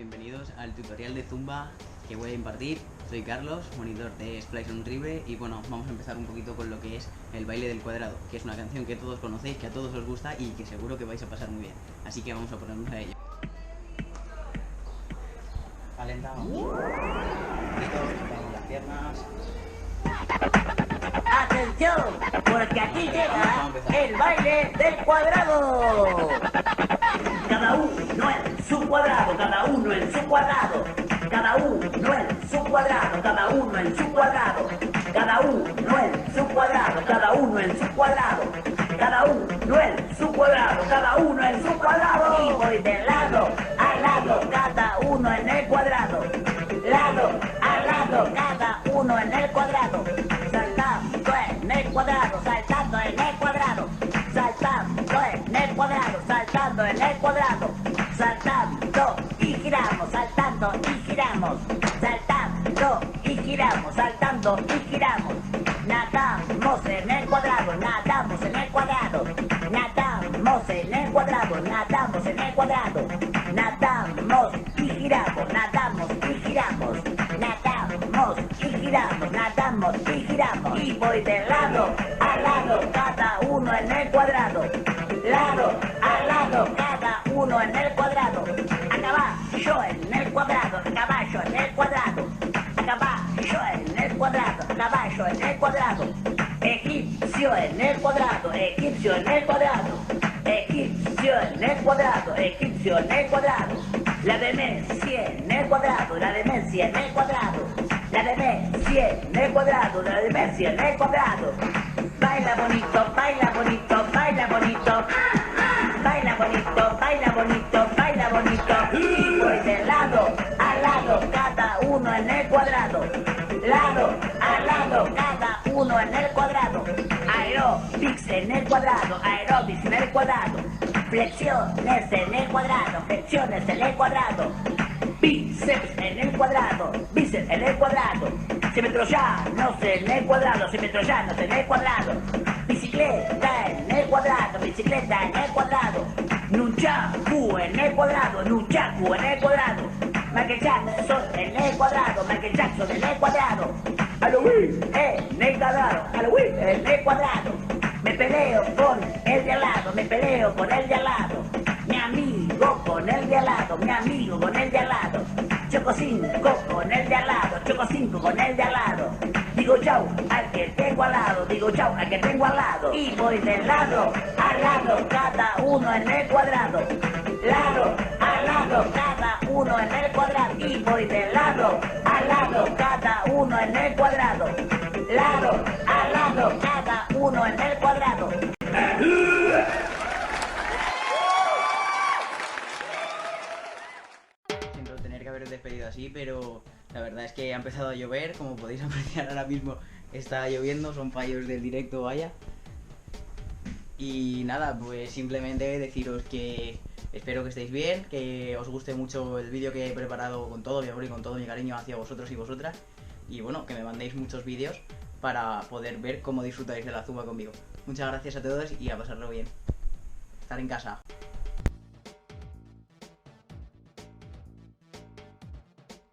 bienvenidos al tutorial de Zumba que voy a impartir. Soy Carlos, monitor de Splice Unrible, y bueno, vamos a empezar un poquito con lo que es el baile del cuadrado, que es una canción que todos conocéis, que a todos os gusta y que seguro que vais a pasar muy bien. Así que vamos a ponernos a ello. Calentamos. Las piernas. ¡Atención! Porque aquí llega el baile del cuadrado. Cada uno en su cuadrado, cada uno en su cuadrado, cada uno en su cuadrado, cada uno en su cuadrado, cada uno en su cuadrado, cada uno en su cuadrado, cada uno en su cuadrado, cada uno en su cuadrado. Y voy de lado a lado, cada uno en el cuadrado, lado a lado, cada uno en el cuadrado, saltando en el cuadrado, saltando en el cuadrado, saltando en el cuadrado, saltando en el cuadrado, saltando y giramos, saltando y giramos, saltando y giramos, saltando y giramos, nadamos en el cuadrado, nadamos en el cuadrado, nadamos en el cuadrado, nadamos en el cuadrado, nadamos y giramos, nadamos y giramos, nadamos y giramos, nadamos y giramos, y voy de lado a lado, cada uno en el cuadrado, lado a lado, cada uno en el cuadrado, a caballo en el cuadrado, a caballo en el cuadrado, a caballo en el cuadrado, a caballo en el cuadrado, egipcio en el cuadrado, egipcio en el cuadrado, egipcio en el cuadrado, egipcio en el cuadrado, la demencia en el cuadrado, la demencia en el cuadrado, la demencia en el cuadrado, la demencia en el cuadrado. Baila bonito, baila bonito, baila bonito, baila bonito, baila bonito, baila bonito. Y voy de lado a lado, cada uno en el cuadrado, lado a lado, cada uno en el cuadrado. Aerobics en el cuadrado, aerobics en el cuadrado, flexiones en el cuadrado, flexiones en el cuadrado, bíceps en el cuadrado, bíceps en el cuadrado, semitroyanos en el cuadrado, semitroyanos en el cuadrado, bicicleta en el cuadrado, bicicleta en el cuadrado, nunchaku en el cuadrado, nunchaku en el cuadrado, Michael Jackson en el cuadrado, Michael Jackson en el cuadrado, Halloween en el cuadrado, Halloween en el cuadrado, me peleo con el de al lado, me peleo con el de al lado, mi amigo con el de al lado, mi amigo con el de al lado, choco 5 con el de al lado, choco 5 con el de al lado, digo chau al que tengo al lado, digo chau al que tengo al lado, y voy de lado a lado, cada uno en el cuadrado, lado a lado, cada uno en el cuadrado, y voy de lado a lado, cada uno en el cuadrado, lado a lado, cada uno en el cuadrado. Siento tener que haber despedido así, pero la verdad es que ha empezado a llover. Como podéis apreciar, ahora mismo está lloviendo, son fallos del directo, vaya. Y nada, pues simplemente deciros que espero que estéis bien, que os guste mucho el vídeo que he preparado con todo mi amor y con todo mi cariño hacia vosotros y vosotras. Y bueno, que me mandéis muchos vídeos para poder ver cómo disfrutáis de la zumba conmigo. Muchas gracias a todos y a pasarlo bien. Estar en casa.